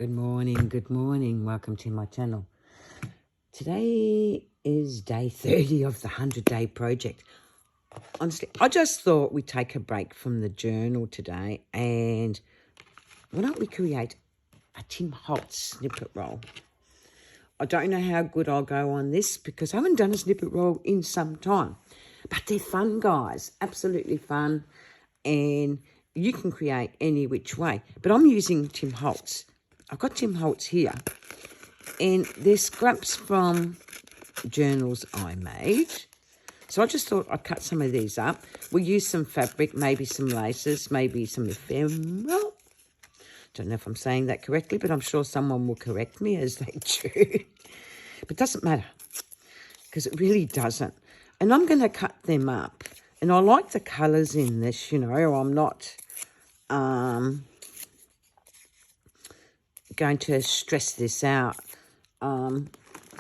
Good morning. Welcome to my channel. Today is day 30 of the 100-day project. Honestly, I just thought we'd take a break from the journal today and why don't we create a Tim Holz snippet roll? I don't know how good I'll go on this because I haven't done a snippet roll in some time. But they're fun, guys. Absolutely fun. And you can create any which way. But I'm using Tim Holz. I've got Tim Holz here. And they're scraps from journals I made. So I just thought I'd cut some of these up. We'll use some fabric, maybe some laces, maybe some ephemera. Don't know if I'm saying that correctly, but I'm sure someone will correct me as they do. But it doesn't matter because it really doesn't. And I'm going to cut them up. And I like the colours in this, you know. I'm not going to stress this out. And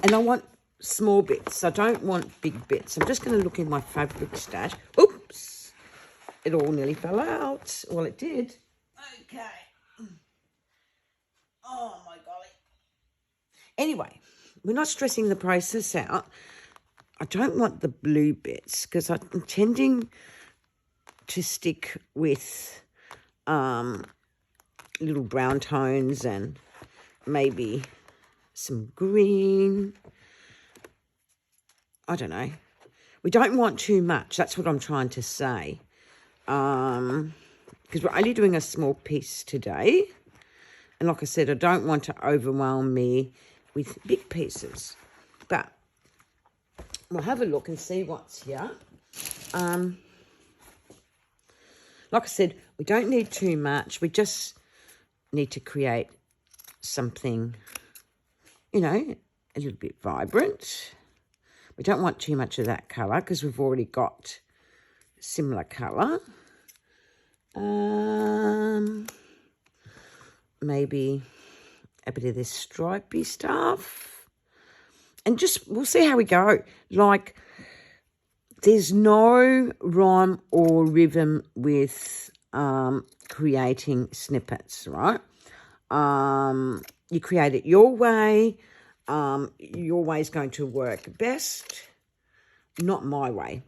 I want small bits. I don't want big bits. I'm just going to look in my fabric stash. Oops. It all nearly fell out. Well, it did. Okay. Oh, my golly. Anyway, we're not stressing the process out. I don't want the blue bits because I'm tending to stick with little brown tones and maybe some green. I don't know. We don't want too much. That's what I'm trying to say. Because we're only doing a small piece today. And like I said, I don't want to overwhelm me with big pieces. But we'll have a look and see what's here. Like I said, we don't need too much. We just need to create something, you know, a little bit vibrant. We don't want too much of that colour because we've already got similar colour. Maybe a bit of this stripy stuff. And just, we'll see how we go. Like, there's no rhyme or rhythm with creating snippets, right? You create it your way. Your way is going to work best, not my way.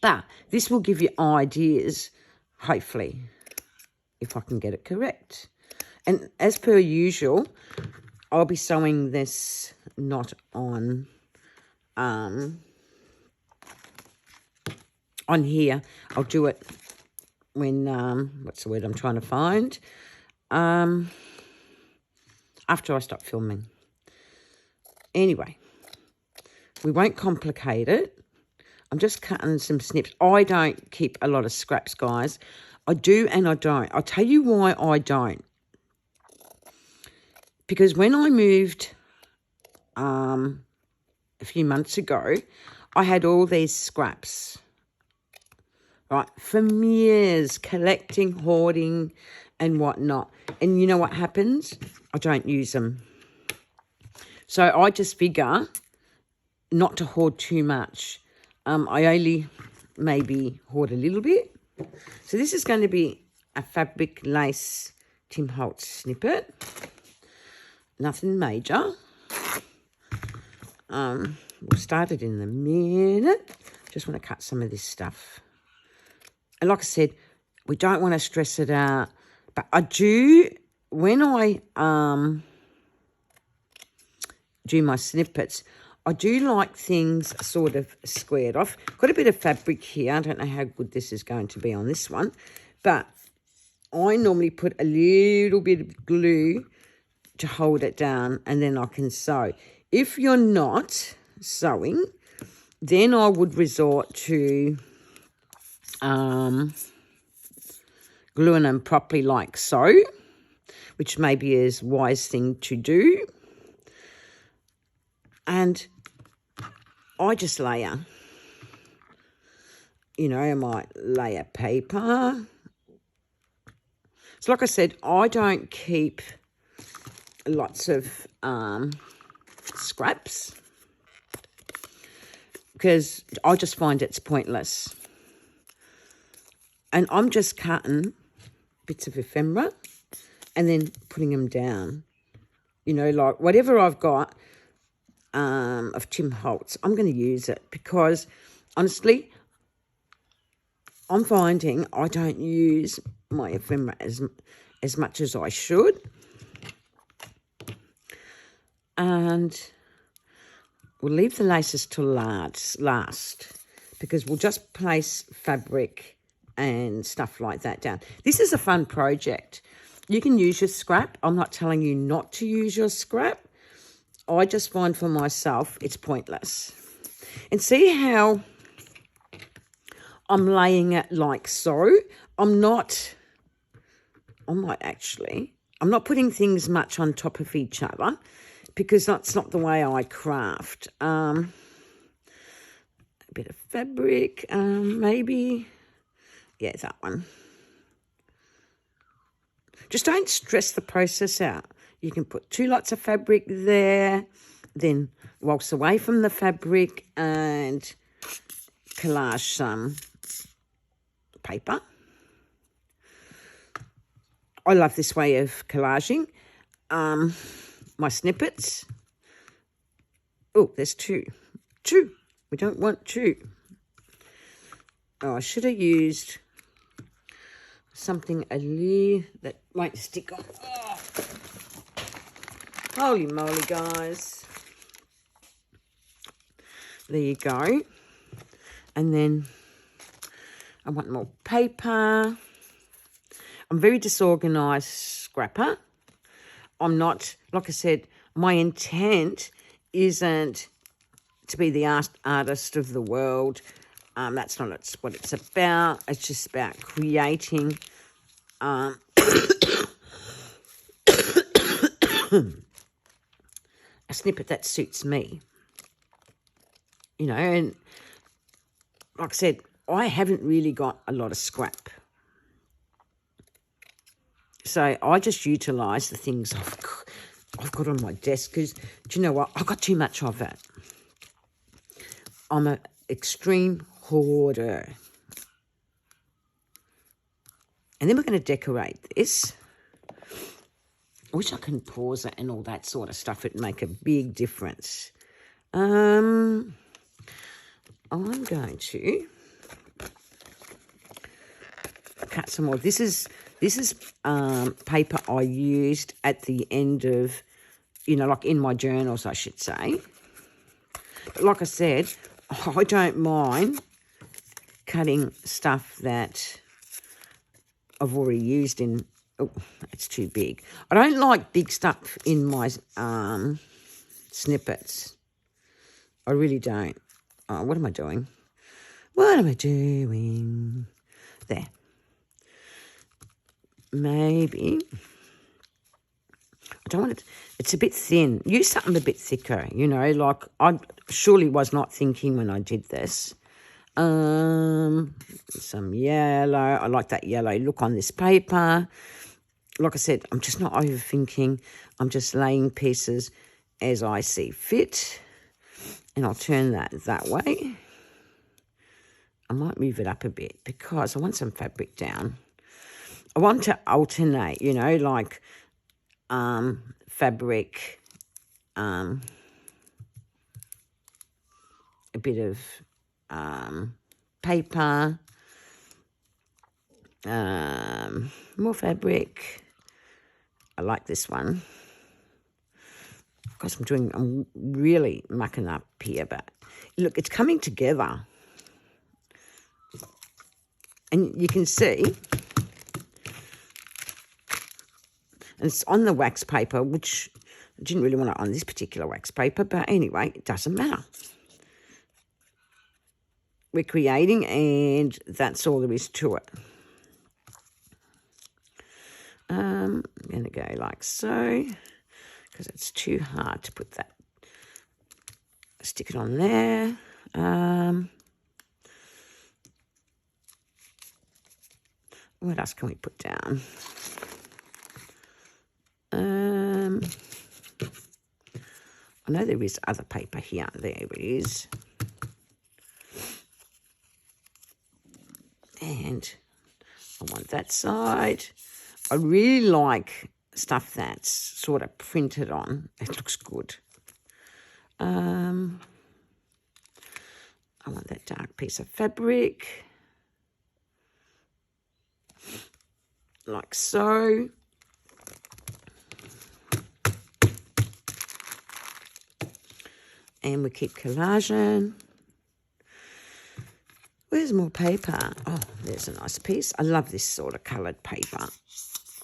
But this will give you ideas, hopefully, if I can get it correct. And as per usual, I'll be sewing this knot on here. I'll do it when, what's the word I'm trying to find? After I stop filming. Anyway, we won't complicate it. I'm just cutting some snips. I don't keep a lot of scraps, guys. I do and I don't. I'll tell you why I don't. Because when I moved a few months ago, I had all these scraps, right, for years, collecting, hoarding and whatnot. And you know what happens? I don't use them. So I just figure not to hoard too much. I only maybe hoard a little bit. So this is going to be a fabric lace Tim Holz snippet. Nothing major. We'll start it in a minute. Just want to cut some of this stuff. And like I said, we don't want to stress it out. But I do, when I do my snippets, I do like things sort of squared off. Got a bit of fabric here. I don't know how good this is going to be on this one. But I normally put a little bit of glue to hold it down and then I can sew. If you're not sewing, then I would resort to gluing them properly like so, which maybe is a wise thing to do. And I just layer, you know, I might layer paper. So like I said, I don't keep lots of scraps because I just find it's pointless. And I'm just cutting bits of ephemera and then putting them down. You know, like whatever I've got of Tim Holz, I'm going to use it because, honestly, I'm finding I don't use my ephemera as much as I should. And we'll leave the laces till last because we'll just place fabric and stuff like that down. This is a fun project. You can use your scrap. I'm not telling you not to use your scrap. I just find for myself it's pointless. And see how I'm laying it like so? I'm not putting things much on top of each other because that's not the way I craft. A bit of fabric, maybe. Yeah, that one. Just don't stress the process out. You can put 2 lots of fabric there, then waltz away from the fabric and collage some paper. I love this way of collaging. My snippets. Oh, there's 2. 2. We don't want 2. Oh, I should have used something that won't stick on. Oh. Holy moly, guys. There you go. And then I want more paper. I'm very disorganised scrapper. I'm not, like I said, my intent isn't to be the artist of the world. That's not what it's about. It's just about creating a snippet that suits me. You know, and like I said, I haven't really got a lot of scrap. So I just utilise the things I've got on my desk because, do you know what? I've got too much of it. I'm an extreme hoarder. And then we're going to decorate this. I wish I can pause it and all that sort of stuff. It'd make a big difference. I'm going to cut some more. This is paper I used at the end of, you know, like in my journals, I should say. But like I said, I don't mind cutting stuff that I've already used in. Oh, it's too big. I don't like big stuff in my snippets. I really don't. Oh, what am I doing? What am I doing? There. Maybe. I don't want it. It's a bit thin. Use something a bit thicker, you know, like I surely was not thinking when I did this. Some yellow. I like that yellow look on this paper. Like I said, I'm just not overthinking. I'm just laying pieces as I see fit. And I'll turn that way. I might move it up a bit because I want some fabric down. I want to alternate, you know, like fabric, a bit of paper, more fabric. I like this one. Of course, I'm really mucking up here, but look, it's coming together. And you can see, and it's on the wax paper, which I didn't really want it on this particular wax paper, but anyway, it doesn't matter. We're creating, and that's all there is to it. I'm going to go like so, because it's too hard to put that, stick it on there. What else can we put down? I know there is other paper here. There it is. And I want that side. I really like stuff that's sort of printed on. It looks good. I want that dark piece of fabric. Like so. And we keep collaging. Where's more paper? Oh, there's a nice piece. I love this sort of coloured paper.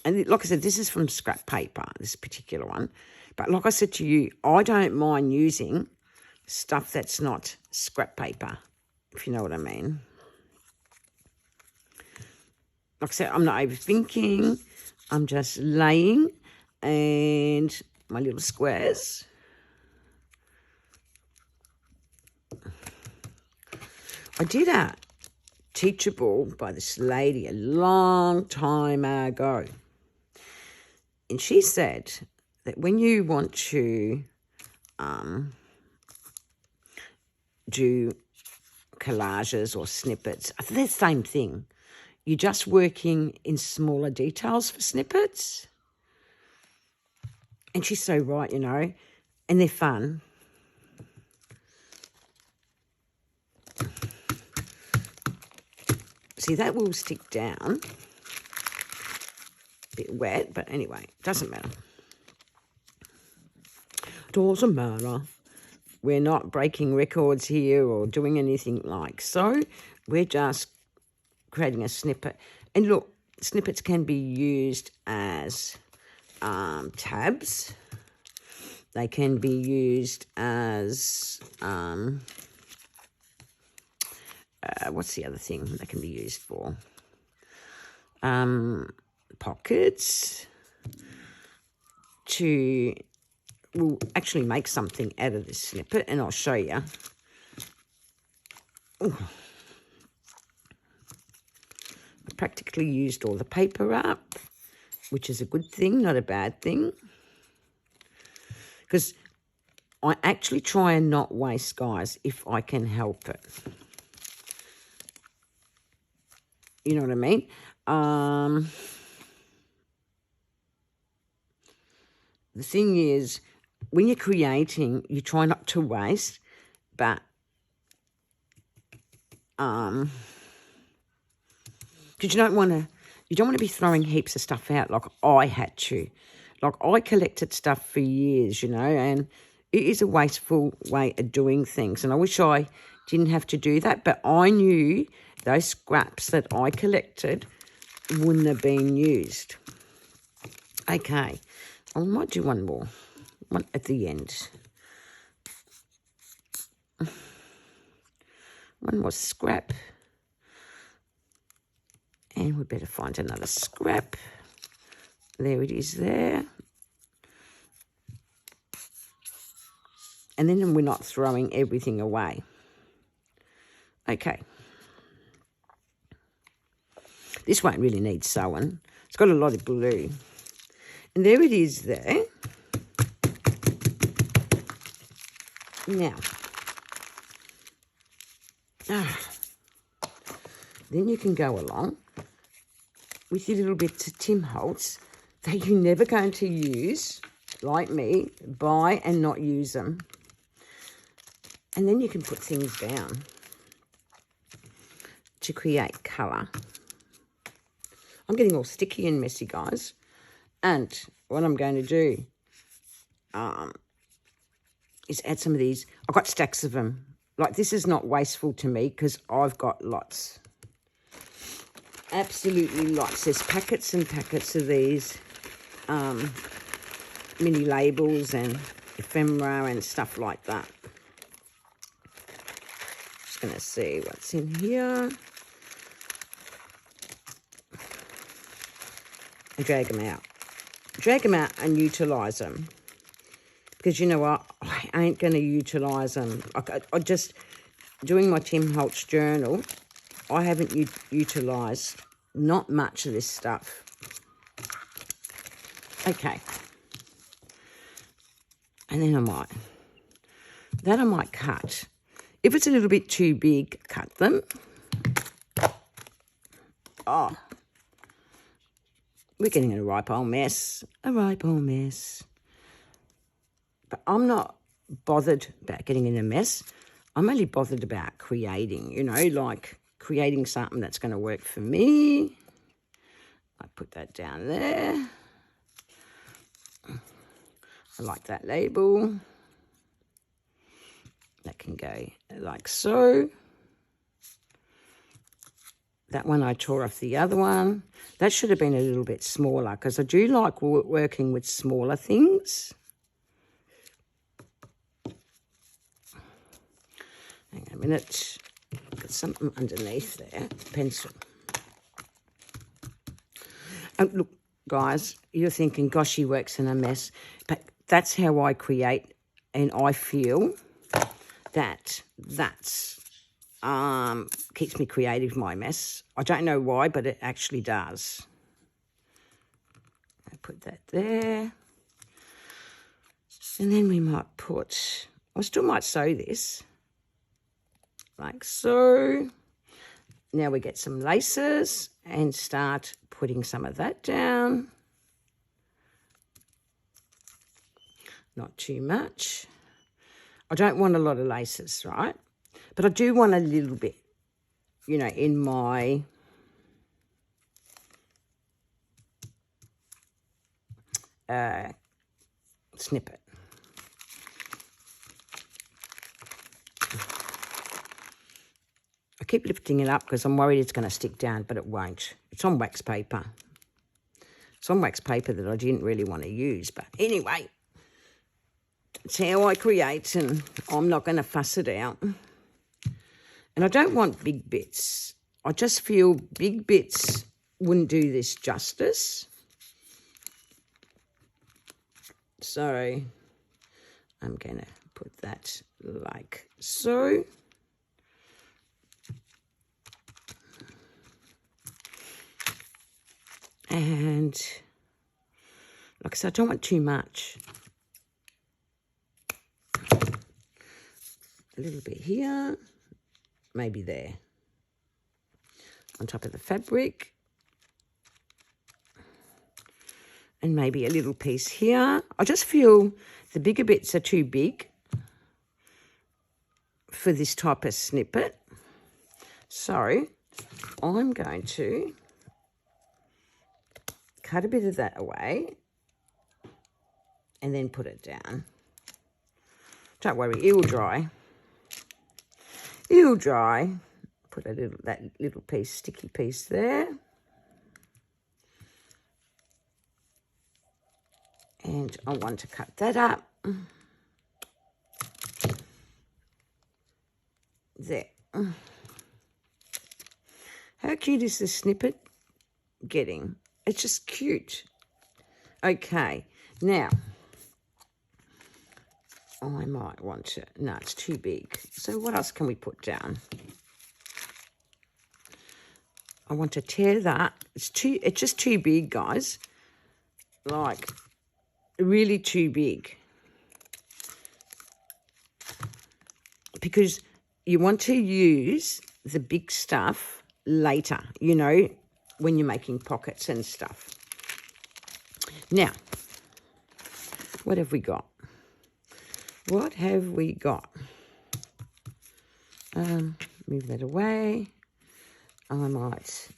And like I said, this is from scrap paper, this particular one. But like I said to you, I don't mind using stuff that's not scrap paper, if you know what I mean. Like I said, I'm not overthinking. I'm just laying and my little squares. I did a Teachable by this lady a long time ago. And she said that when you want to do collages or snippets, they're the same thing. You're just working in smaller details for snippets. And she's so right, you know, and they're fun. See, that will stick down. A bit wet, but anyway, doesn't matter. Doesn't matter. We're not breaking records here or doing anything like so. We're just creating a snippet. And look, snippets can be used as tabs. They can be used as... what's the other thing they can be used for? Pockets. We'll actually make something out of this snippet, and I'll show you. Ooh. I practically used all the paper up, which is a good thing, not a bad thing. Because I actually try and not waste, guys, if I can help it. You know what I mean? The thing is, when you're creating, you try not to waste, but because you don't want to be throwing heaps of stuff out like I had to. Like I collected stuff for years, you know, and it is a wasteful way of doing things. And I wish I didn't have to do that, but I knew those scraps that I collected wouldn't have been used. Okay, I might do one more, one at the end. One more scrap. And we better find another scrap. There it is there. And then we're not throwing everything away. Okay. This won't really need sewing. It's got a lot of glue. And there it is there. Now, then you can go along with your little bits of Tim Holz that you're never going to use, like me, buy and not use them. And then you can put things down to create colour. I'm getting all sticky and messy, guys. And what I'm going to do is add some of these. I've got stacks of them. Like, this is not wasteful to me because I've got lots. Absolutely lots. There's packets and packets of these mini labels and ephemera and stuff like that. Just going to see what's in here. And drag them out. Drag them out and utilise them. Because you know what? I ain't going to utilise them. I just, doing my Tim Holz journal, I haven't utilised not much of this stuff. Okay. And then I might cut. If it's a little bit too big, cut them. Oh. We're getting a ripe old mess. A ripe old mess. But I'm not bothered about getting in a mess. I'm only bothered about creating, you know, like creating something that's going to work for me. I put that down there. I like that label. That can go like so. That one I tore off the other one. That should have been a little bit smaller because I do like working with smaller things. Hang on a minute. Got something underneath there. Pencil. And look, guys, you're thinking, gosh, she works in a mess. But that's how I create, and I feel that that's keeps me creative, my mess. I don't know why, but it actually does. I put that there. And then we might put, I still might sew this, like so. Now we get some laces and start putting some of that down. Not too much. I don't want a lot of laces, right? But I do want a little bit, you know, in my snippet. I keep lifting it up because I'm worried it's going to stick down, but it won't. It's on wax paper. It's on wax paper that I didn't really want to use. But anyway, it's how I create, and I'm not going to fuss it out. And I don't want big bits. I just feel big bits wouldn't do this justice. So I'm going to put that like so. And like I said, I don't want too much. A little bit here, maybe there. On top of the fabric. And maybe a little piece here. I just feel the bigger bits are too big for this type of snippet. So I'm going to cut a bit of that away and then put it down. Don't worry, it will dry. It will dry. Put a little, that little piece, sticky piece there. And I want to cut that up. There. How cute is this snippet getting? It's just cute. Okay, now I might want to, no, it's too big. So what else can we put down? I want to tear that. It's just too big, guys. Like, really too big. Because you want to use the big stuff later, you know, when you're making pockets and stuff. Now, what have we got? What have we got? Move that away. I might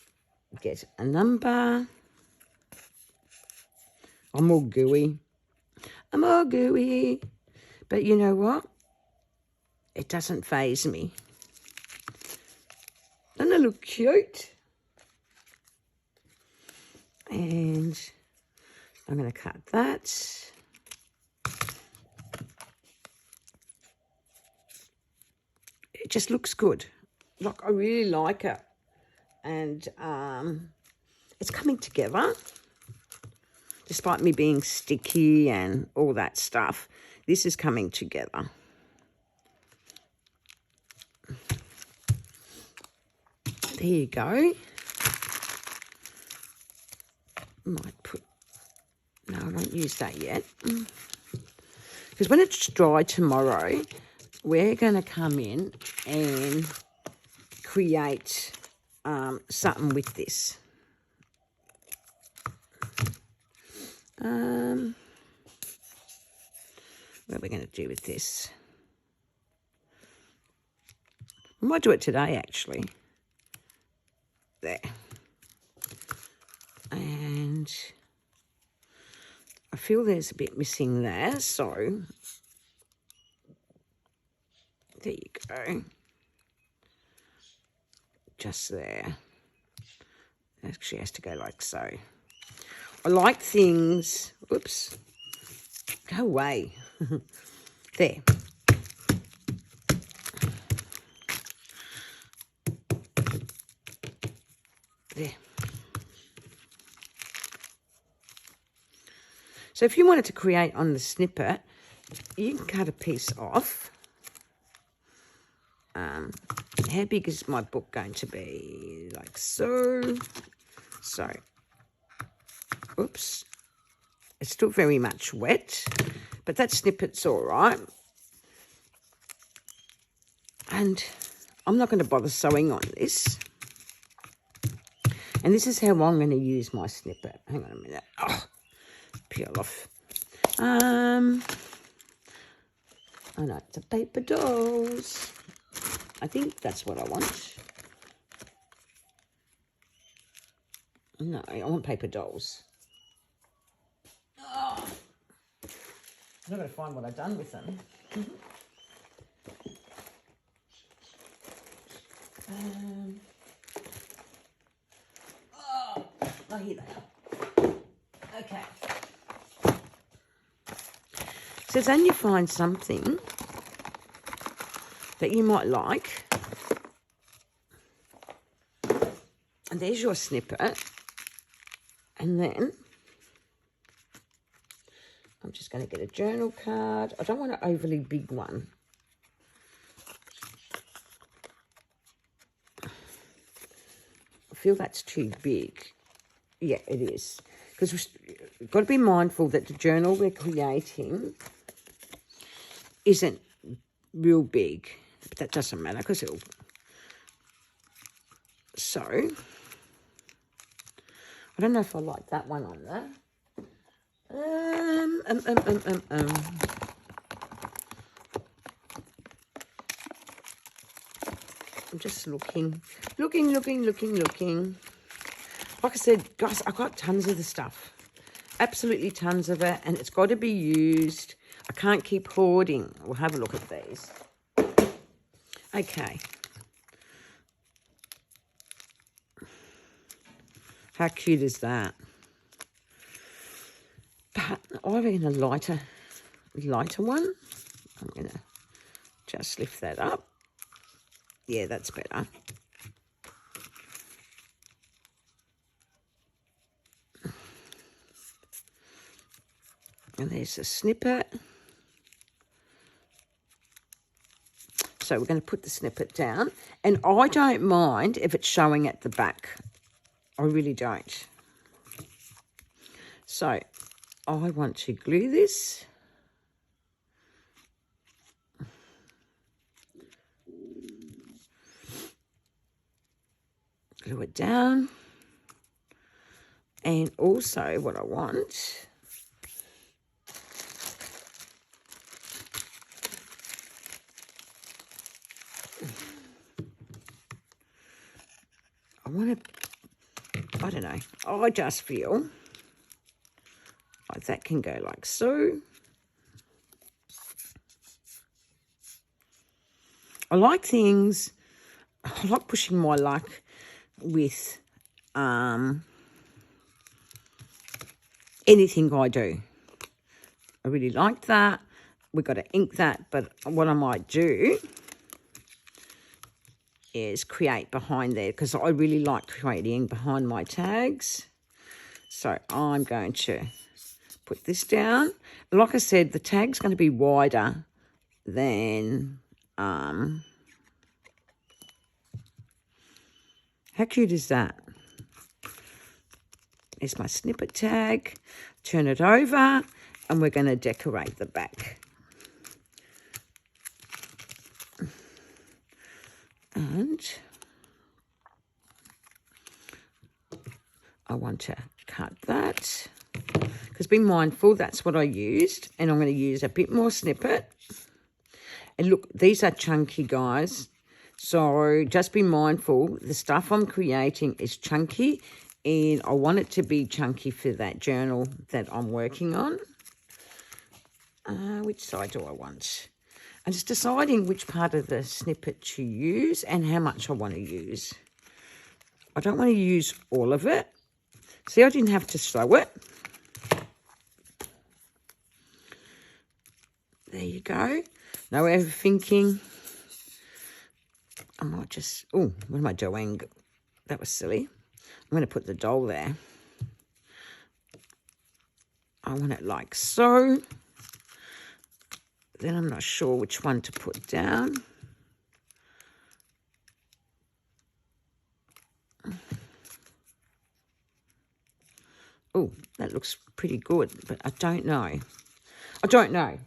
get a number. I'm all gooey. I'm all gooey. But you know what? It doesn't faze me. Doesn't it look cute? And I'm going to cut that. It just looks good. Look, I really like it. And it's coming together. Despite me being sticky and all that stuff, this is coming together. There you go. Might put, no, I won't use that yet. Because when it's dry tomorrow, we're going to come in and create something with this. What are we going to do with this? I might do it today, actually. There. And I feel there's a bit missing there, so there you go. Just there. It actually has to go like so. I like things, oops, go away. There. There. So if you wanted to create on the snippet, you can cut a piece off. How big is my book going to be? Like so. So, oops. It's still very much wet, but that snippet's all right. And I'm not going to bother sewing on this. And this is how I'm going to use my snippet. Hang on a minute. Oh, peel off. Oh no, it's a paper dolls. I think that's what I want. No, I want paper dolls. Oh. I'm not going to find what I've done with them. Oh, here they are. Okay. So then you find something that you might like. And there's your snippet. And then I'm just going to get a journal card. I don't want an overly big one. I feel that's too big. Yeah, it is. Because we've got to be mindful that the journal we're creating isn't real big. But that doesn't matter because it'll... So, I don't know if I like that one on there. I'm just looking. Like I said, guys, I've got tons of the stuff. Absolutely tons of it. And it's got to be used. I can't keep hoarding. We'll have a look at these. Okay. How cute is that? But I reckon a lighter one. I'm going to just lift that up. Yeah, that's better. And there's a snippet. So we're going to put the snippet down. And I don't mind if it's showing at the back. I really don't. So I want to glue this. Glue it down. And also what I want... I don't know, I just feel like that can go like so. I like things, I like pushing my luck with anything I do. I really like that. We've got to ink that, but what I might do is create behind there because I really like creating behind my tags. So I'm going to put this down. Like I said, the tag's going to be wider than... how cute is that? There's my snippet tag. Turn it over and we're going to decorate the back. And I want to cut that. Because be mindful, that's what I used. And I'm going to use a bit more snippet. And look, these are chunky, guys. So just be mindful. The stuff I'm creating is chunky. And I want it to be chunky for that journal that I'm working on. Which side do I want? I'm just deciding which part of the snippet to use and how much I want to use. I don't want to use all of it. See, I didn't have to sew it. There you go. Now we're thinking, I might just, oh, what am I doing? That was silly. I'm going to put the doll there. I want it like so. Then I'm not sure which one to put down. Oh, that looks pretty good, but I don't know. I don't know.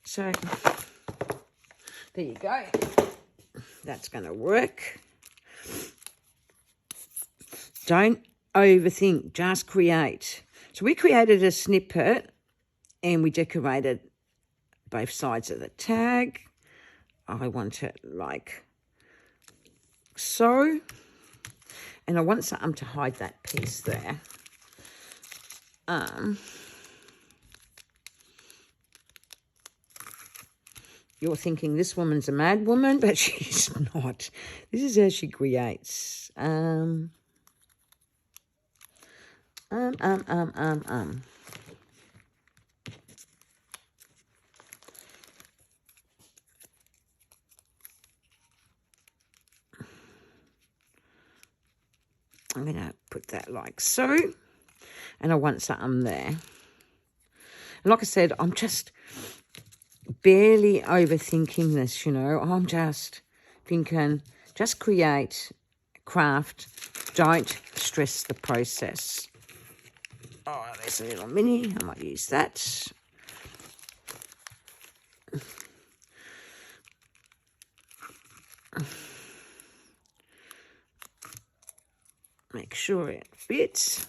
So, there you go. That's going to work. Don't overthink, just create. So we created a snippet and we decorated both sides of the tag. I want it like so. And I want something to hide that piece there. You're thinking this woman's a mad woman, but she's not. This is how she creates. I'm going to put that like so. And I want something there. And like I said, I'm just barely overthinking this, you know. I'm just thinking, just create, craft, don't stress the process. Oh, there's a little mini. I might use that. Make sure it fits.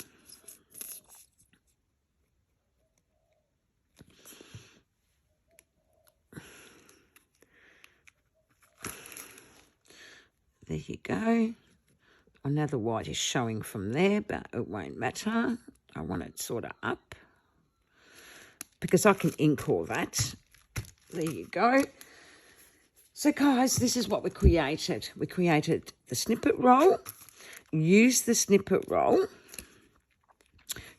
There you go. Another white is showing from there, but it won't matter. I want it sort of up because I can ink all that. There you go. So, guys, this is what we created. We created the snippet roll. Use the snippet roll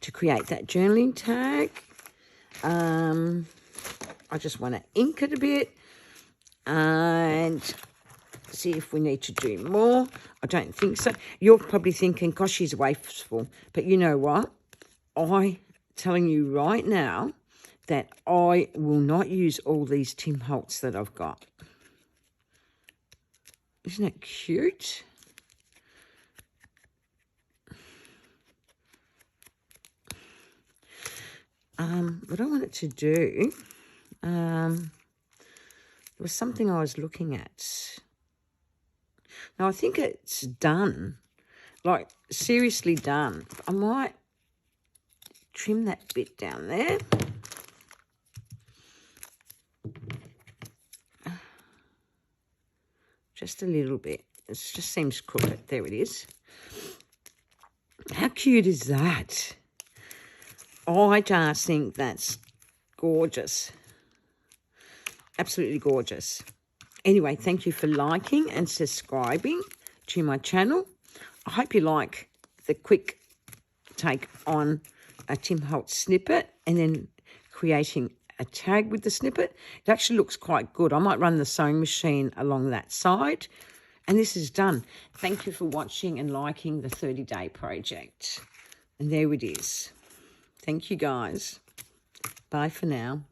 to create that journaling tag. I just want to ink it a bit and see if we need to do more. I don't think so. You're probably thinking, gosh, she's wasteful. But you know what? I'm telling you right now that I will not use all these Tim Holz that I've got. Isn't it cute? What I wanted to do, there was something I was looking at. Now, I think it's done, like seriously done. I might trim that bit down there. Just a little bit. It just seems crooked. There it is. How cute is that? I just think that's gorgeous. Absolutely gorgeous. Anyway, thank you for liking and subscribing to my channel. I hope you like the quick take on a Tim Holz snippet and then creating a tag with the snippet. It actually looks quite good. I might run the sewing machine along that side. And this is done. Thank you for watching and liking the 30-day project. And there it is. Thank you, guys. Bye for now.